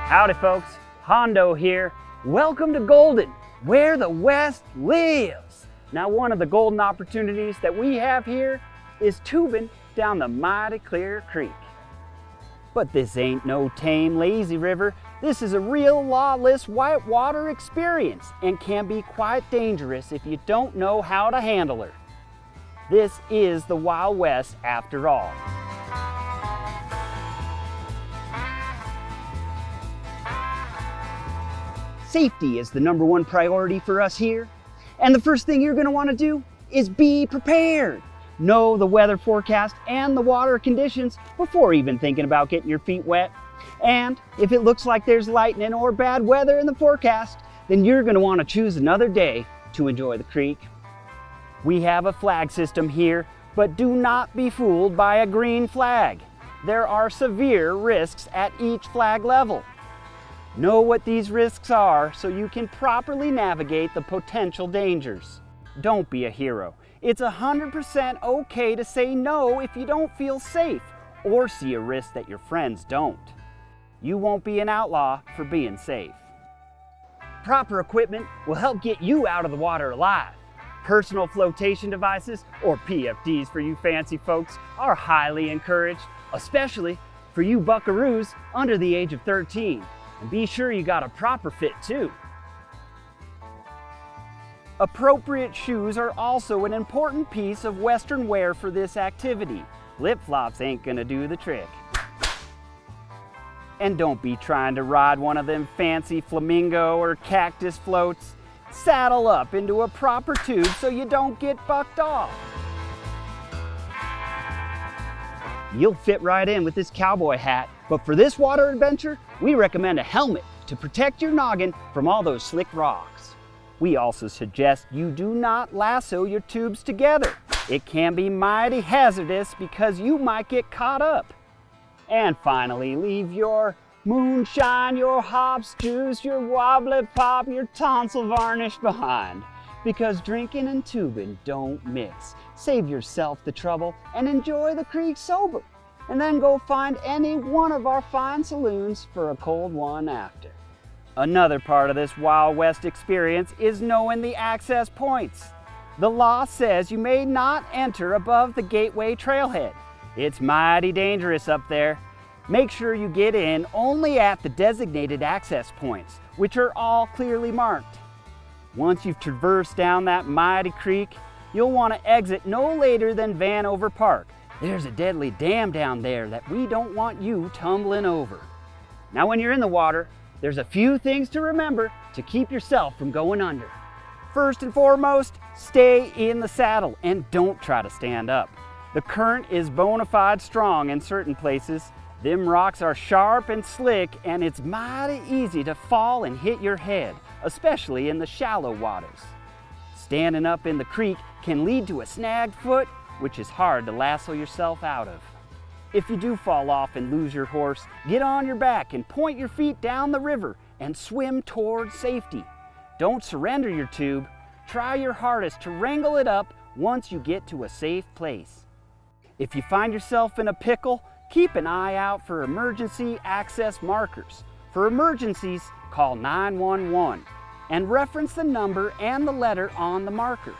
Howdy folks, Hondo here. Welcome to Golden, where the West lives. Now one of the golden opportunities that we have here is tubing down the mighty clear creek. But this ain't no tame, lazy river. This is a real lawless whitewater experience and can be quite dangerous if you don't know how to handle her. This is the Wild West after all. Safety is the #1 priority for us here. And the first thing you're gonna wanna do is be prepared. Know the weather forecast and the water conditions before even thinking about getting your feet wet. And if it looks like there's lightning or bad weather in the forecast, then you're gonna wanna choose another day to enjoy the creek. We have a flag system here, but do not be fooled by a green flag. There are severe risks at each flag level. Know what these risks are so you can properly navigate the potential dangers. Don't be a hero. It's 100% okay to say no if you don't feel safe or see a risk that your friends don't. You won't be an outlaw for being safe. Proper equipment will help get you out of the water alive. Personal flotation devices, or PFDs for you fancy folks, are highly encouraged, especially for you buckaroos under the age of 13. And be sure you got a proper fit too. Appropriate shoes are also an important piece of Western wear for this activity. Flip-flops ain't gonna do the trick. And don't be trying to ride one of them fancy flamingo or cactus floats. Saddle up into a proper tube so you don't get bucked off. You'll fit right in with this cowboy hat, but for this water adventure, we recommend a helmet to protect your noggin from all those slick rocks. We also suggest you do not lasso your tubes together. It can be mighty hazardous because you might get caught up. And finally, leave your moonshine, your hops juice, your wobbly pop, your tonsil varnish behind. Because drinking and tubing don't mix. Save yourself the trouble and enjoy the creek sober. And then go find any one of our fine saloons for a cold one after. Another part of this Wild West experience is knowing the access points. The law says you may not enter above the gateway trailhead. It's mighty dangerous up there. Make sure you get in only at the designated access points, which are all clearly marked. Once you've traversed down that mighty creek, you'll want to exit no later than Vanover Park. There's a deadly dam down there that we don't want you tumbling over. Now when you're in the water, there's a few things to remember to keep yourself from going under. First and foremost, stay in the saddle and don't try to stand up. The current is bona fide strong in certain places. Them rocks are sharp and slick, and it's mighty easy to fall and hit your head, especially in the shallow waters. Standing up in the creek can lead to a snagged foot, which is hard to lasso yourself out of. If you do fall off and lose your horse, get on your back and point your feet down the river and swim towards safety. Don't surrender your tube. Try your hardest to wrangle it up once you get to a safe place. If you find yourself in a pickle, keep an eye out for emergency access markers. For emergencies, call 911 and reference the number and the letter on the marker.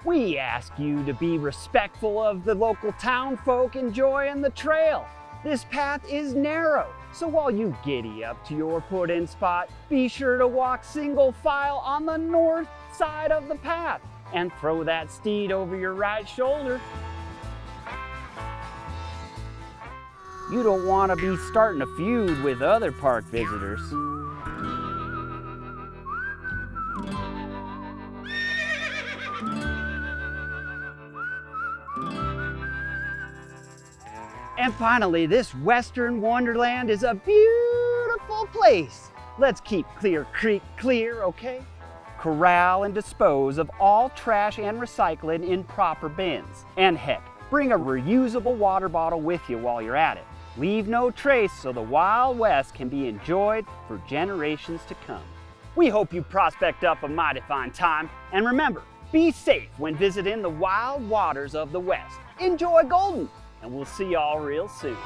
We ask you to be respectful of the local town folk enjoying the trail. This path is narrow, so while you giddy up to your put-in spot, be sure to walk single file on the north side of the path and throw that steed over your right shoulder. You don't want to be starting a feud with other park visitors. And finally, this Western Wonderland is a beautiful place. Let's keep Clear Creek clear, okay? Corral and dispose of all trash and recycling in proper bins. And heck, bring a reusable water bottle with you while you're at it. Leave no trace so the Wild West can be enjoyed for generations to come. We hope you prospect up a mighty fine time. And remember, be safe when visiting the wild waters of the West. Enjoy Golden, and we'll see y'all real soon.